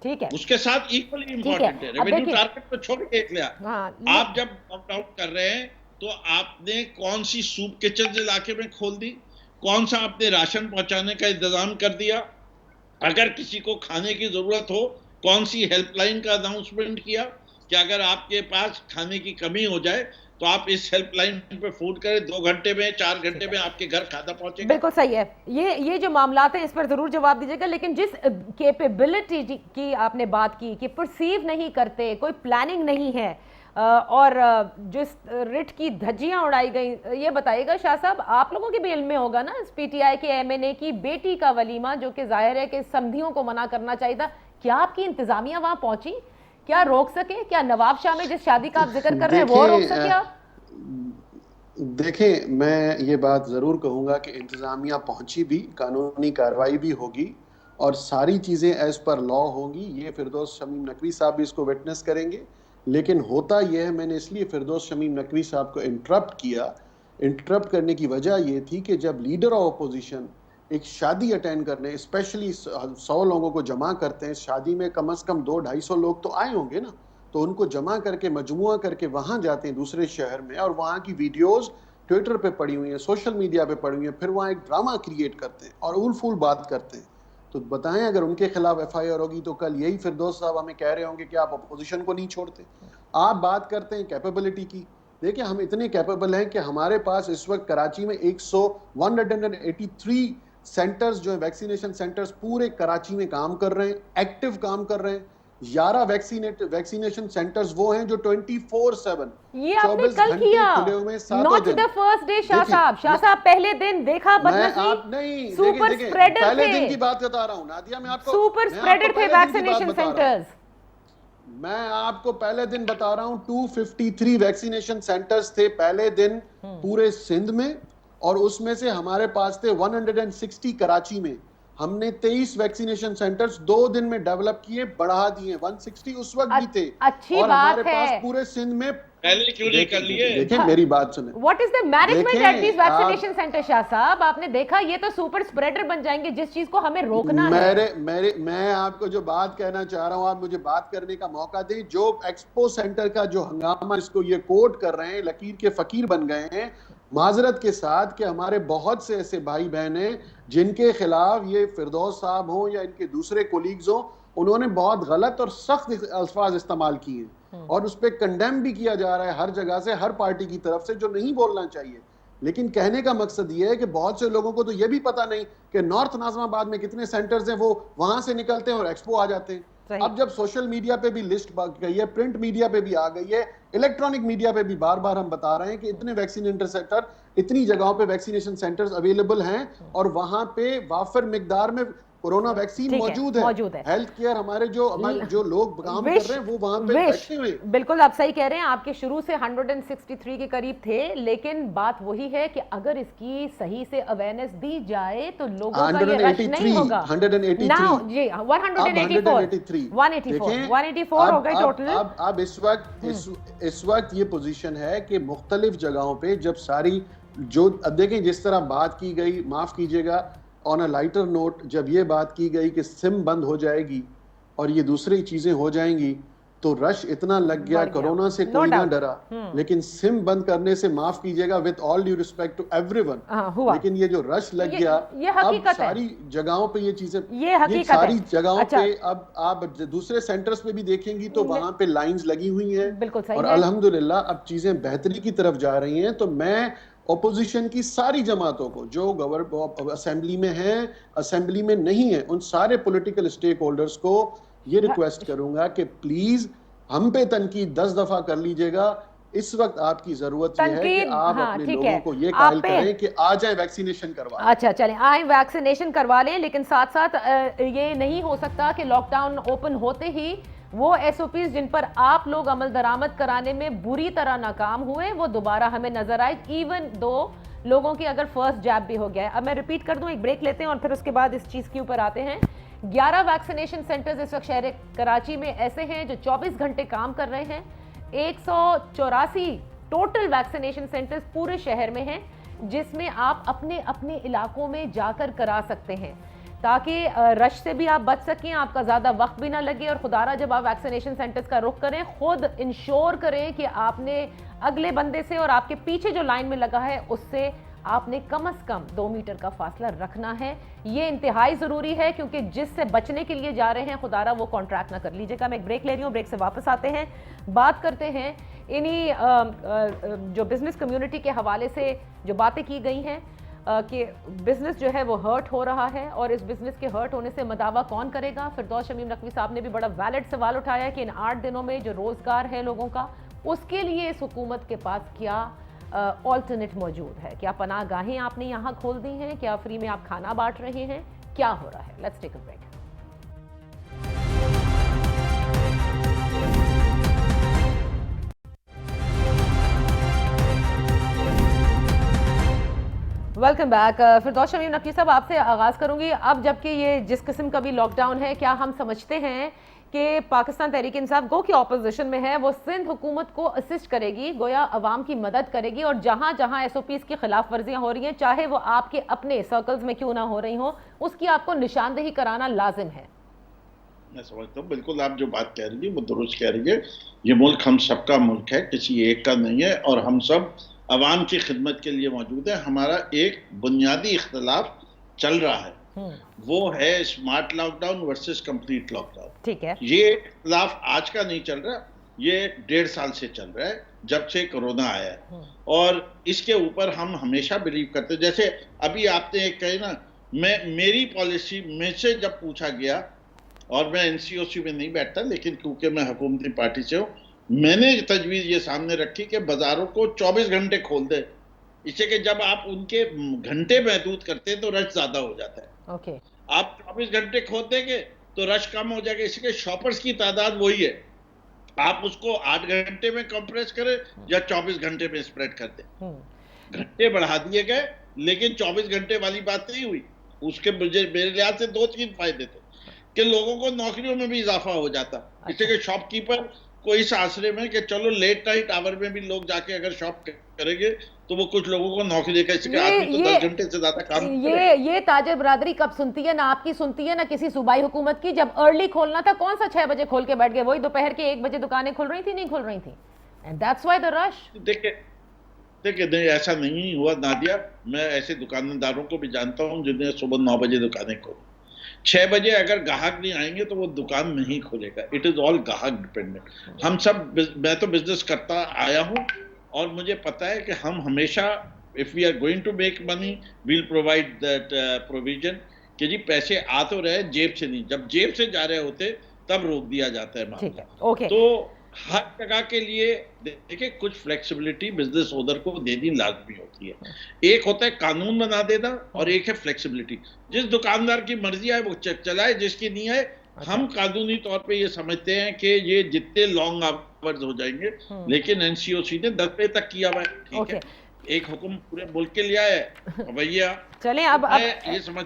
ٹھیک ہے, اس کے ساتھ ایکولی امپورٹنٹ ہے. ریونیو ٹارگٹ کو چھوڑ کے ایک لیا, آپ جب لاک ڈاؤن کر رہے ہیں تو آپ نے کون سی سوپ کچن علاقے میں کھول دی, کون سا آپ نے راشن پہنچانے کا انتظام کر دیا, اگر کسی کو کھانے کی ضرورت ہو کون سی ہیلپ لائن کا اناؤنسمنٹ کیا کہ اگر آپ کے پاس کھانے کی کمی ہو جائے تو آپ اس ہیلپ لائن پہ فون کریں, 2 گھنٹے میں 4 گھنٹے میں آپ کے گھر کھانا پہنچے گا. بالکل صحیح ہے. یہ جو معاملات ہیں اس پر ضرور جواب دیجیے گا, لیکن جس کیپیبلٹی کی آپ نے بات کی کہ پرسیو نہیں کرتے, کوئی پلاننگ نہیں ہے, اور جس رٹ کی دھجیاں اڑائی گئیں, یہ بتائیے گا شاہ صاحب, آپ لوگوں کے بھی علم میں ہوگا نا, پی ٹی آئی کے ایم این اے کی بیٹی کا ولیمہ جو کہ ظاہر ہے کہ سمدھیوں کو منع کرنا چاہیے تھا, کیا آپ کی انتظامیہ وہاں پہنچی, کیا روک سکے, کیا نواب شاہ میں جس شادی کا آپ ذکر کر رہے ہیں وہ روک سکے آپ؟ دیکھیں, میں یہ بات ضرور کہوں گا کہ انتظامیہ پہنچی بھی, قانونی کارروائی بھی ہوگی اور ساری چیزیں ایز پر لا ہوں گی. یہ فردوس شمیم نقوی صاحب بھی اس کو وٹنس کریں گے. لیکن ہوتا یہ ہے, میں نے اس لیے فردوس شمیم نقوی صاحب کو انٹرپٹ کرنے کی وجہ یہ تھی کہ جب لیڈر آف اپوزیشن ایک شادی اٹینڈ کرنے, اسپیشلی 100 لوگوں کو جمع کرتے ہیں, شادی میں کم از کم 200-250 لوگ تو آئے ہوں گے نا, تو ان کو جمع کر کے مجموعہ کر کے وہاں جاتے ہیں دوسرے شہر میں, اور وہاں کی ویڈیوز ٹویٹر پہ پڑی ہوئی ہیں, سوشل میڈیا پہ پڑی ہوئی ہیں, پھر وہاں ایک ڈرامہ کریٹ کرتے ہیں اور اول فول بات کرتے ہیں. تو بتائیں, اگر ان کے خلاف ایف آئی آر ہوگی تو کل یہی فردوس صاحب ہمیں کہہ رہے ہوں گے کہ آپ اپوزیشن کو نہیں چھوڑتے. آپ بات کرتے ہیں کیپیبلٹی کی, دیکھیں ہم اتنے کیپیبل ہیں کہ ہمارے پاس اس وقت کراچی میں 183 سینٹرز جو ہیں, ویکسینیشن سینٹرز پورے کراچی میں کام کر رہے ہیں, ایکٹیو کام کر رہے ہیں. 11 ویکسینیشن سینٹرز وہ ہیں جو 24/7 یہ آپ نے کل کیا, not the first day. شاہ صاحب پہلے دن دیکھا بدنصیب سپر اسپریڈر تھے, پہلے دن کی بات بتا رہا ہوں نادیہ, میں آپ کو سپر اسپریڈر تھے ویکسینیشن سینٹرز. میں آپ کو پہلے دن بتا رہا ہوں 253 ویکسینیشن سینٹرز تھے پہلے دن پورے سندھ میں، اور اس میں سے ہمارے پاس تھے 160 کراچی میں. ہم نے 23 ویکسینیشن سینٹرز 2 دن میں ڈیولپ کیے، بڑھا دیے. 160 اس وقت بھی تھے، اور ہمارے پاس پورے سندھ میں پہلے کیوں نہیں کر لیے؟ دیکھیں میری بات سنیں. What is the management at these vaccination centers شاہ صاحب؟ آپ نے دیکھا یہ تو سپر اسپریڈر بن جائیں گے جس چیز کو ہمیں روکنا ہے. میں آپ کو جو بات کہنا چاہ رہا ہوں، آپ مجھے بات کرنے کا موقع دیں. جو ایکسپو سینٹر کا جو ہنگامہ اس کو یہ کوٹ کر رہے ہیں، لکیر کے فقیر بن گئے ہیں، معذرت کے ساتھ کہ ہمارے بہت سے ایسے بھائی بہن ہیں جن کے خلاف یہ فردوس صاحب ہوں یا ان کے دوسرے کولیگز ہوں، انہوں نے بہت غلط اور سخت الفاظ استعمال کیے ہیں، اور اس پہ کنڈیم بھی کیا جا رہا ہے ہر جگہ سے، ہر پارٹی کی طرف سے، جو نہیں بولنا چاہیے. لیکن کہنے کا مقصد یہ ہے کہ بہت سے لوگوں کو تو یہ بھی پتہ نہیں کہ نارتھ ناظم آباد میں کتنے سینٹرز ہیں، وہ وہاں سے نکلتے ہیں اور ایکسپو آ جاتے ہیں. اب جب سوشل میڈیا پہ بھی لسٹ گئی ہے، پرنٹ میڈیا پہ بھی آ گئی ہے، الیکٹرانک میڈیا پہ بھی بار بار ہم بتا رہے ہیں کہ اتنے ویکسینیشن سینٹر، اتنی جگہوں پہ ویکسینیشن سینٹرز اویلیبل ہیں، اور وہاں پہ وافر مقدار میں کورونا ویکسین موجود ہے. ہیلتھ کیئر ہمارے جو لوگ کام کر رہے ہیں وہ وہاں پہ بیٹھے ہوئے. بالکل آپ صحیح کہہ رہے ہیں، آپ کے شروع سے 163 کے قریب تھے، لیکن بات وہی ہے کہ اگر اس کی صحیح سے اویئرنس دی جائے تو لوگوں کا یہ رش نہیں ہوگا. 184 ہو گئی ٹوٹل. اب اس وقت یہ پوزیشن ہے کہ مختلف جگہوں پہ جب ساری جو دیکھیں جس طرح بات کی گئی، معاف کیجیے گا آن اے لائٹر نوٹ، جب یہ بات کی گئی کہ سم بند ہو جائے گی اور یہ دوسری چیزیں ہو جائیں گی تو رش اتنا لگ گیا. کرونا سے کوئی نہ ڈرا، لیکن سم بند کرنے سے معاف کیجیے گا with all due respect to everyone, لیکن یہ جو رش لگ گیا اب ساری جگہوں پہ یہ چیزیں، یہ ساری جگہوں پہ اب آپ دوسرے سینٹرز پہ بھی دیکھیں گی تو وہاں پہ لائنز لگی ہوئی ہیں، اور الحمدللہ اب چیزیں بہتری کی طرف جا رہی ہیں. تو میں اپوزیشن کی ساری جماعتوں کو جو اسمبلی میں ہیں، اسمبلی میں نہیں ہیں، ان سارے پولیٹیکل اسٹیک ہولڈرز کو یہ ریکویسٹ کروں گا کہ پلیز ہم پہ تنقید 10 دفعہ کر لیجئے گا. اس وقت آپ کی ضرورت یہ ہے کہ آپ اپنے لوگوں کو یہ قائل کریں کہ آ جائیں ویکسینیشن کروا لیں. اچھا چلیں آئیں ویکسینیشن کروا لیں، لیکن ساتھ ساتھ یہ نہیں ہو سکتا کہ لاک ڈاؤن اوپن ہوتے ہی وہ ایس او پیز جن پر آپ لوگ عمل درآمد کرانے میں بری طرح ناکام ہوئے وہ دوبارہ ہمیں نظر آئے، ایون دو لوگوں کی اگر فرسٹ جاب بھی ہو گیا ہے. اب میں ریپیٹ کر دوں، ایک بریک لیتے ہیں اور پھر اس کے بعد اس چیز کے اوپر آتے ہیں. 11 ویکسینیشن سینٹرز اس وقت شہر کراچی میں ایسے ہیں جو 24 گھنٹے کام کر رہے ہیں. 184 ٹوٹل ویکسینیشن سینٹرز پورے شہر میں ہیں، جس میں آپ اپنے اپنے علاقوں میں جا کر کرا سکتے ہیں تاکہ رش سے بھی آپ بچ سکیں، آپ کا زیادہ وقت بھی نہ لگے. اور خدارہ جب آپ ویکسینیشن سینٹرز کا رخ کریں، خود انشور کریں کہ آپ نے اگلے بندے سے اور آپ کے پیچھے جو لائن میں لگا ہے اس سے آپ نے کم از کم 2 میٹر کا فاصلہ رکھنا ہے. یہ انتہائی ضروری ہے کیونکہ جس سے بچنے کے لیے جا رہے ہیں خدارہ وہ کانٹریکٹ نہ کر لیجیے گا. میں ایک بریک لے رہی ہوں، بریک سے واپس آتے ہیں، بات کرتے ہیں انہی جو بزنس کمیونٹی کے حوالے سے جو باتیں کی گئی ہیں کہ بزنس جو ہے وہ ہرٹ ہو رہا ہے، اور اس بزنس کے ہرٹ ہونے سے مداوع کون کرے گا. فردوس شمیم نقوی صاحب نے بھی بڑا ویلڈ سوال اٹھایا کہ ان 8 دنوں میں جو روزگار ہے لوگوں کا، اس کے لیے اس حکومت کے پاس کیا آلٹرنیٹ موجود ہے. کیا پناہ گاہیں آپ نے یہاں کھول دی ہیں؟ کیا فری میں آپ کھانا بانٹ رہے ہیں؟ کیا ہو رہا ہے؟ Let's take a break. Welcome back. Firdous Shamim Naqvi صاحب آپ سے آغاز کروں گی. اب جبکہ یہ جس قسم کا بھی لاک ڈاؤن ہے، کیا ہم سمجھتے ہیں کہ پاکستان تحریک انصاف گو کی اپوزیشن میں ہے، وہ سندھ حکومت کو اسسٹ کرے گی، گویا عوام کی مدد کرے گی، اور جہاں جہاں ایس او پیز کی خلاف ورزیاں ہو رہی ہیں چاہے وہ آپ کے اپنے سرکلز میں کیوں نہ ہو رہی ہوں، اس کی آپ کو نشاندہی کرانا لازم ہے؟ میں سمجھتا ہوں بالکل آپ جو بات کہہ رہی ہیں وہ درست کہہ رہی ہے. یہ ملک ہم سب کا ملک ہے، کسی ایک کا نہیں ہے، اور ہم سب عوام کی خدمت کے لیے موجود ہے. ہمارا ایک بنیادی اختلاف چل رہا ہے، وہ ہے smart lockdown versus complete lockdown. ٹھیک ہے، یہ اختلاف آج کا نہیں چل رہا، یہ 1.5 سال سے چل رہا ہے جب سے کرونا آیا ہے. اور اس کے اوپر ہم ہمیشہ بلیو کرتے، جیسے ابھی آپ نے ایک کہی نا، میری پالیسی میں سے جب پوچھا گیا، اور میں این سی او سی میں نہیں بیٹھتا لیکن کیونکہ میں حکومتی پارٹی سے ہوں، میں نے تجویز یہ سامنے رکھی کہ بازاروں کو 24 گھنٹے کھول دے، اس سے کہ جب آپ ان کے گھنٹے محدود کرتے ہیں تو رش زیادہ ہو جاتا ہے. اوکے، آپ 24 گھنٹے کھول دیں گے تو رش کم ہو جائے گا، اس کے شاپرز کی تعداد وہی ہے. آپ اس کو 8 گھنٹے میں کمپریس کریں یا 24 گھنٹے میں اسپریڈ کر دیں. گھنٹے بڑھا دیے گئے لیکن 24 گھنٹے والی بات نہیں ہوئی. اس کے میرے لحاظ سے 2-3 فائدے تھے کہ لوگوں کو نوکریوں میں بھی اضافہ ہو جاتا. اس لیے کہ شاپ کیپر کو اس آسرے میں کہ چلو لیٹ نائٹ آور میں بھی لوگ جا کے اگر شاپ کریں گے تو وہ کچھ لوگوں کو نوکری دے گا. اس کے آدمی تو 10 گھنٹے سے زیادہ کام کرے. یہ تاجر برادری کب سنتی ہے؟ نہ آپ کی سنتی ہے نہ کسی صوبائی حکومت کی. جب ارلی کھولنا تھا کون سا 6 بجے کھول کے بیٹھ گئے؟ وہی دوپہر کے 1 بجے دکانیں کھل رہی تھی، نہیں کھل رہی تھی. اینڈ دیٹس وائی دا رش. دیکھیں نہیں ایسا نہیں ہوا نادیہ. میں ایسے دکانداروں کو بھی جانتا ہوں جنہیں صبح 9 بجے دکانیں کھولیں. 6 بجے اگر گاہک نہیں آئیں گے تو وہ دکان نہیں کھولے گا. اٹ از آل گاہک ڈپینڈنٹ. ہم سب میں تو بزنس کرتا آیا ہوں اور مجھے پتا ہے کہ ہم ہمیشہ if we are going to make money we'll provide that provision کہ جی پیسے آ تو رہے جیب سے نہیں. جب جیب سے جا رہے ہوتے تب روک دیا جاتا ہے معاملہ. تو ہر جگہ کے لیے دیکھیں کچھ فلیکسیبلٹی بزنس اونر کو دینی لازمی ہوتی ہے. ایک ہوتا ہے قانون بنا دینا اور ایک ہے فلیکسیبلٹی. جس دکاندار کی مرضی آئے وہ چلائے، جس کی نہیں ہے. ہم قانونی طور پہ یہ سمجھتے ہیں کہ یہ جتنے لانگ آورز ہو جائیں گے لیکن این سی او سی نے 10 بجے تک کیا ہوا ہے. ٹھیک ہے ایک حکم پورے ملک کے لیے ہے بھیا. چلیں اب یہ سمجھ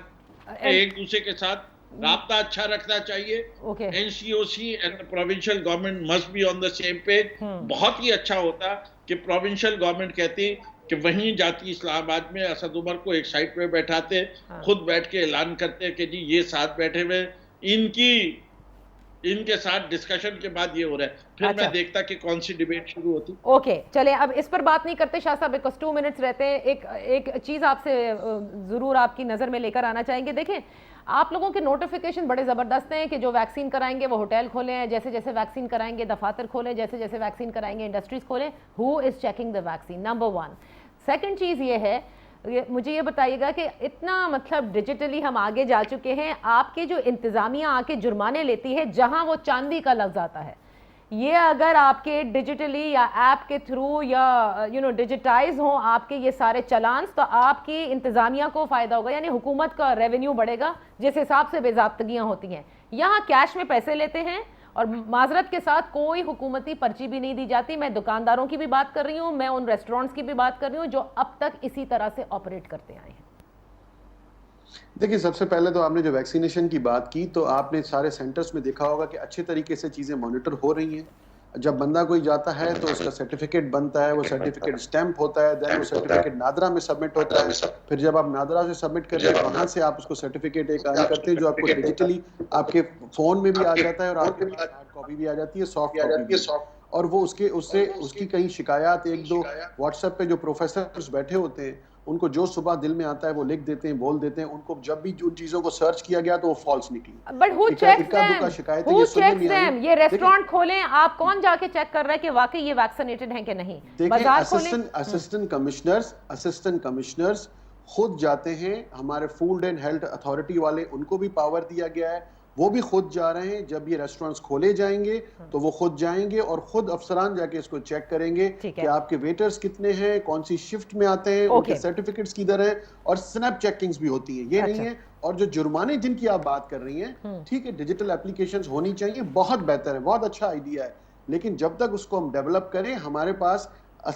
ایک دوسرے کے ساتھ رابطہ اچھا رکھنا چاہیے. N C O C and provincial government must be on the same page. بہت ہی اچھا ہوتا کہ پروونشل گورنمنٹ کہتی کہ وہیں جاتی اسلام آباد میں اسد عمر کو ایک سائٹ پہ بیٹھاتے، خود بیٹھ کے اعلان کرتے کہ جی یہ ساتھ بیٹھے ہوئے ان کے ساتھ ڈسکشن کے بعد یہ ہو رہا ہے. پھر میں دیکھتا کہ کون سی ڈیبیٹ شروع ہوتی. اوکے چلیں اب اس پر بات نہیں کرتے شاہ صاحب، بیکاز 2 منٹس رہتے ہیں. ایک چیز آپ سے ضرور آپ کی نظر میں لے کر آنا چاہیں گے. دیکھیں آپ لوگوں کے نوٹیفیکیشن بڑے زبردست ہیں کہ جو ویکسین کرائیں گے وہ ہوٹل کھولیں، جیسے جیسے ویکسین کرائیں گے دفاتر کھولیں، جیسے جیسے ویکسین کرائیں گے انڈسٹریز کھولیں. Who is checking the vaccine? Number 1. Second چیز یہ ہے مجھے یہ بتائیے گا کہ اتنا مطلب ڈیجیٹلی ہم آگے جا چکے ہیں، آپ کے جو انتظامیہ آ کے جرمانے لیتی ہے جہاں وہ چاندی کا لفظ آتا ہے، یہ اگر آپ کے ڈیجیٹلی یا ایپ کے تھرو یا ڈیجیٹائز ہوں آپ کے یہ سارے چلانس، تو آپ کی انتظامیہ کو فائدہ ہوگا. یعنی حکومت کا ریونیو بڑھے گا جس حساب سے بے ضابطگیاں ہوتی ہیں. یہاں کیش میں پیسے لیتے ہیں اور معذرت کے ساتھ کوئی حکومتی پرچی بھی نہیں دی جاتی. میں دکانداروں کی بھی بات کر رہی ہوں، میں ان ریسٹورنٹس کی بھی بات کر رہی ہوں جو اب تک اسی طرح سے آپریٹ کرتے آئے ہیں. دیکھیں سب سے پہلے تو آپ نے جو ویکسینیشن کی بات کی تو آپ نے سارے سینٹرز میں دیکھا ہوگا کہ اچھے طریقے سے چیزیں مانیٹر ہو رہی ہیں. جب بندہ کوئی جاتا ہے تو اس کا سرٹیفکیٹ بنتا ہے، وہ سرٹیفکیٹ اسٹیمپ ہوتا ہے، دین وہ سرٹیفکیٹ نادرا میں سبمٹ ہوتا ہے. پھر جب آپ نادرا سے سبمٹ کرتے ہیں وہاں سے آپ اس کو سرٹیفکیٹ ایک آن کرتے ہیں جو آپ کو ڈیجیٹلی آپ کے فون میں بھی آ جاتا ہے اور آپ کے پاس ہارڈ کاپی بھی آ جاتی ہے، سافٹ کاپی بھی. اور وہ اس کی کئی شکایات 1-2 واٹس ایپ پہ جو پروفیسرز بیٹھے ہوتے ہیں ان کو جو صبح دل میں آتا ہے وہ لکھ دیتے ہیں، بول دیتے ہیں. ان کو جب بھی ان چیزوں کو سرچ کیا گیا تو وہ فالس نکلی. But who checks them? یہ ریسٹورنٹ کھولیں، آپ کون جا کے چیک کر رہا ہے کہ واقعی یہ ویکسینیٹڈ ہیں کہ نہیں؟ اسسٹنٹ کمشنرز خود جاتے ہیں. ہمارے فوڈ اینڈ ہیلتھ اتھارٹی والے ان کو بھی پاور دیا گیا ہے، وہ بھی خود جا رہے ہیں. جب یہ ریسٹورنٹس کھولے جائیں گے تو وہ خود جائیں گے اور خود افسران جا کے اس کو چیک کریں گے کہ آپ کے ویٹرز کتنے ہیں، کون سی شفٹ میں آتے ہیں، ان کے سرٹیفکیٹس کدھر ہیں. اور سنیپ چیکنگز بھی ہوتی ہیں، یہ نہیں ہے. اور جو جرمانے جن کی آپ بات کر رہی ہیں، ٹھیک ہے ڈیجیٹل اپلیکیشنز ہونی چاہیے، بہت بہتر ہے، بہت اچھا آئیڈیا ہے. لیکن جب تک اس کو ہم ڈیولپ کریں، ہمارے پاس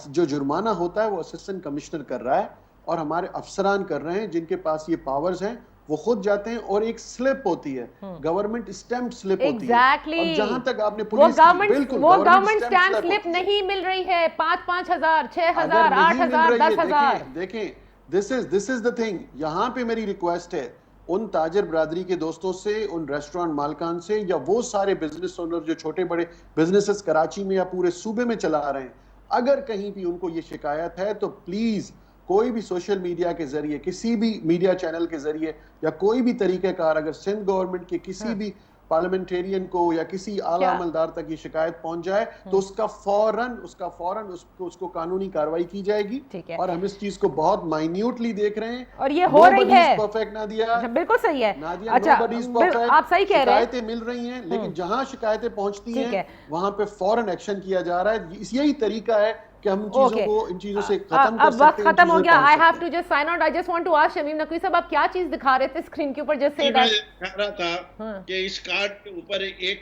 جو جرمانہ ہوتا ہے وہ اسسٹنٹ کمشنر کر رہا ہے اور ہمارے افسران کر رہے ہیں جن کے پاس یہ پاورز ہیں. وہ خود جاتے ہیں اور ایک سلپ ہوتی ہے، گورنمنٹ اسٹیمپ سلپ ہوتی ہے. اور جہاں تک آپ نے پولیس وہ گورنمنٹ اسٹیمپ سلپ نہیں مل رہی ہے، 5,000 6,000 8,000 10,000. دیکھیں this is the thing. یہاں پہ میری ریکویسٹ ہے ان تاجر برادری کے دوستوں سے، ان ریسٹورانٹ مالکان سے، یا وہ سارے بزنس اونر جو چھوٹے بڑے بزنسز کراچی میں یا پورے صوبے میں چلا رہے ہیں، اگر کہیں بھی ان کو یہ شکایت ہے تو پلیز کوئی بھی سوشل میڈیا کے ذریعے، کسی بھی میڈیا چینل کے ذریعے یا کوئی بھی طریقہ کار اگر سندھ گورنمنٹ کے کسی بھی پارلیمنٹیرین کو یا کسی اعلیٰ عملدار تک یہ شکایت پہنچ جائے تو اس کا فوراً اس کو قانونی کارروائی کی جائے گی. اور ہم اس چیز کو بہت مائنیوٹلی دیکھ رہے ہیں اور یہ ہو رہی ہے. پرفیکٹ نادیہ بالکل صحیح ہے. اچھا آپ صحیح کہہ رہے ہیں، شکایتیں مل رہی ہیں لیکن جہاں شکایتیں پہنچتی ہیں وہاں پہ فوراً ایکشن کیا جا رہا ہے. یہی طریقہ ہے کہ ہم ان چیزوں سے ختم کر سکتے ہیں. اب وقت ختم ہو گیا. I have to just sign out. I just want to ask Shamim Naqvi صاحب آپ کیا چیز دکھا رہے تھے اسکرین کے اوپر؟ جیسے میں کہہ رہا تھا کہ اس کارڈ کے اوپر ایک